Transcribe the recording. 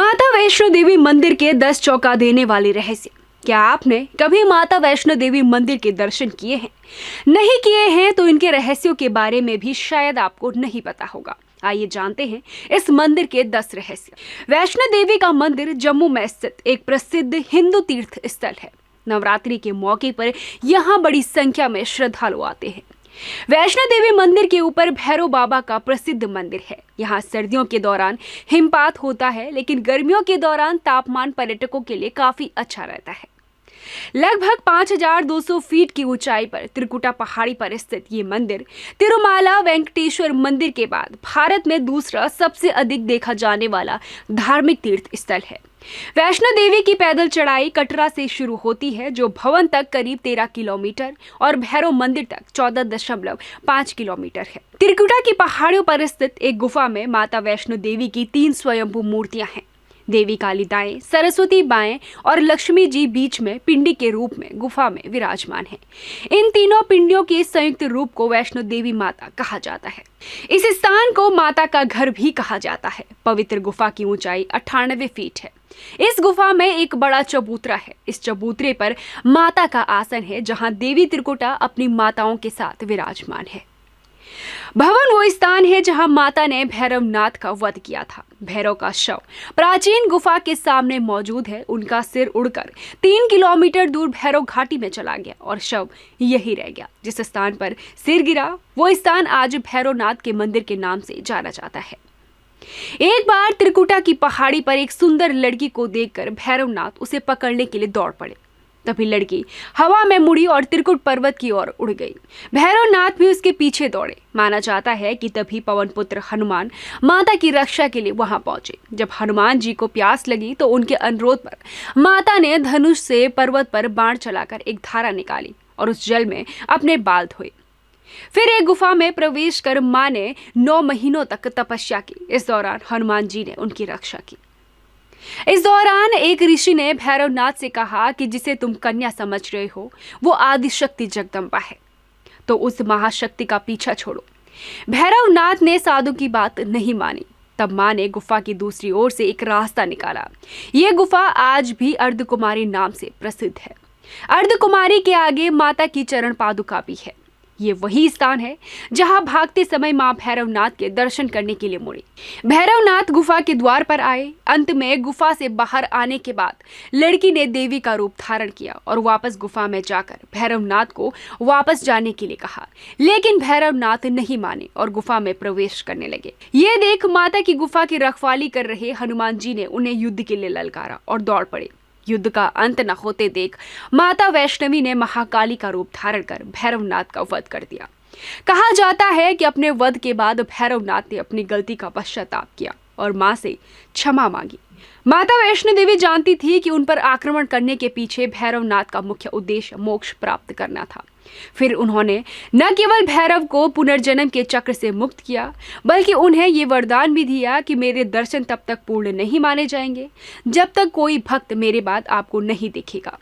माता वैष्णो देवी मंदिर के 10 चौंका देने वाले रहस्य। क्या आपने कभी माता वैष्णो देवी मंदिर के दर्शन किए हैं? नहीं किए हैं तो इनके रहस्यों के बारे में भी शायद आपको नहीं पता होगा। आइए जानते हैं इस मंदिर के 10 रहस्य। वैष्णो देवी का मंदिर जम्मू में स्थित एक प्रसिद्ध हिंदू तीर्थ स्थल है। नवरात्रि के मौके पर यहाँ बड़ी संख्या में श्रद्धालु आते हैं। वैष्णो देवी मंदिर के ऊपर भैरव बाबा का प्रसिद्ध मंदिर है। यहाँ सर्दियों के दौरान हिमपात होता है, लेकिन गर्मियों के दौरान तापमान पर्यटकों के लिए काफी अच्छा रहता है। लगभग 5200 फीट की ऊंचाई पर त्रिकुटा पहाड़ी पर स्थित ये मंदिर तिरुमाला वेंकटेश्वर मंदिर के बाद भारत में दूसरा सबसे अधिक देखा जाने वाला धार्मिक तीर्थ स्थल है। वैष्णो देवी की पैदल चढ़ाई कटरा से शुरू होती है, जो भवन तक करीब 13 किलोमीटर और भैरव मंदिर तक 14.5 किलोमीटर है। त्रिकुटा की पहाड़ियों पर स्थित एक गुफा में माता वैष्णो देवी की 3 स्वयंभू मूर्तियां हैं। देवी काली दाएं, सरस्वती बाएं और लक्ष्मी जी बीच में पिंडी के रूप में गुफा में विराजमान है। इन तीनों पिंडियों के संयुक्त रूप को वैष्णो देवी माता कहा जाता है। इस स्थान को माता का घर भी कहा जाता है। पवित्र गुफा की ऊंचाई 98 फीट है। इस गुफा में एक बड़ा चबूतरा है। इस चबूतरे पर माता का आसन है, जहां देवी त्रिकुटा अपनी माताओं के साथ विराजमान है। भवन वो स्थान है जहां माता ने भैरवनाथ का वध किया था। भैरव का शव प्राचीन गुफा के सामने मौजूद है। उनका सिर उड़कर 3 किलोमीटर दूर भैरव घाटी में चला गया और शव यही रह गया। जिस स्थान पर सिर गिरा वो स्थान आज भैरवनाथ के मंदिर के नाम से जाना जाता है। एक बार त्रिकुटा की पहाड़ी पर एक सुंदर लड़की को देखकर भैरवनाथ उसे पकड़ने के लिए दौड़ पड़े। तभी लड़की हवा में मुड़ी और त्रिकुट पर्वत की ओर उड़ गई। भैरवनाथ भी उसके पीछे दौड़े। माना जाता है कि तभी पवन पुत्र हनुमान माता की रक्षा के लिए वहां पहुंचे। जब हनुमान जी को प्यास लगी तो उनके अनुरोध पर माता ने धनुष से पर्वत पर बाण चलाकर एक धारा निकाली और उस जल में अपने बाल धोए। फिर एक गुफा में प्रवेश कर मां ने 9 महीनों तक तपस्या की। इस दौरान हनुमान जी ने उनकी रक्षा की। इस दौरान एक ऋषि ने भैरवनाथ से कहा कि जिसे तुम कन्या समझ रहे हो वो आदिशक्ति जगदम्बा है, तो उस महाशक्ति का पीछा छोड़ो। भैरवनाथ ने साधु की बात नहीं मानी। तब मां ने गुफा की दूसरी ओर से एक रास्ता निकाला। ये गुफा आज भी अर्धकुमारी नाम से प्रसिद्ध है। अर्धकुमारी के आगे माता की चरण पादुका भी है। ये वही स्थान है जहां भागते समय मां भैरवनाथ के दर्शन करने के लिए मुड़ी। भैरवनाथ गुफा के द्वार पर आए। अंत में गुफा से बाहर आने के बाद लड़की ने देवी का रूप धारण किया और वापस गुफा में जाकर भैरवनाथ को वापस जाने के लिए कहा, लेकिन भैरवनाथ नहीं माने और गुफा में प्रवेश करने लगे। ये देख माता की गुफा की रखवाली कर रहे हनुमान जी ने उन्हें युद्ध के लिए ललकारा और दौड़ पड़े। युद्ध का अंत न होते देख माता वैष्णवी ने महाकाली का रूप धारण कर भैरवनाथ का वध कर दिया। कहा जाता है कि अपने वध के बाद भैरवनाथ ने अपनी गलती का पश्चाताप किया और मां से क्षमा मांगी। माता वैष्णो देवी जानती थी कि उन पर आक्रमण करने के पीछे भैरवनाथ का मुख्य उद्देश्य मोक्ष प्राप्त करना था। फिर उन्होंने न केवल भैरव को पुनर्जन्म के चक्र से मुक्त किया, बल्कि उन्हें ये वरदान भी दिया कि मेरे दर्शन तब तक पूर्ण नहीं माने जाएंगे जब तक कोई भक्त मेरे बाद आपको नहीं दिखेगा।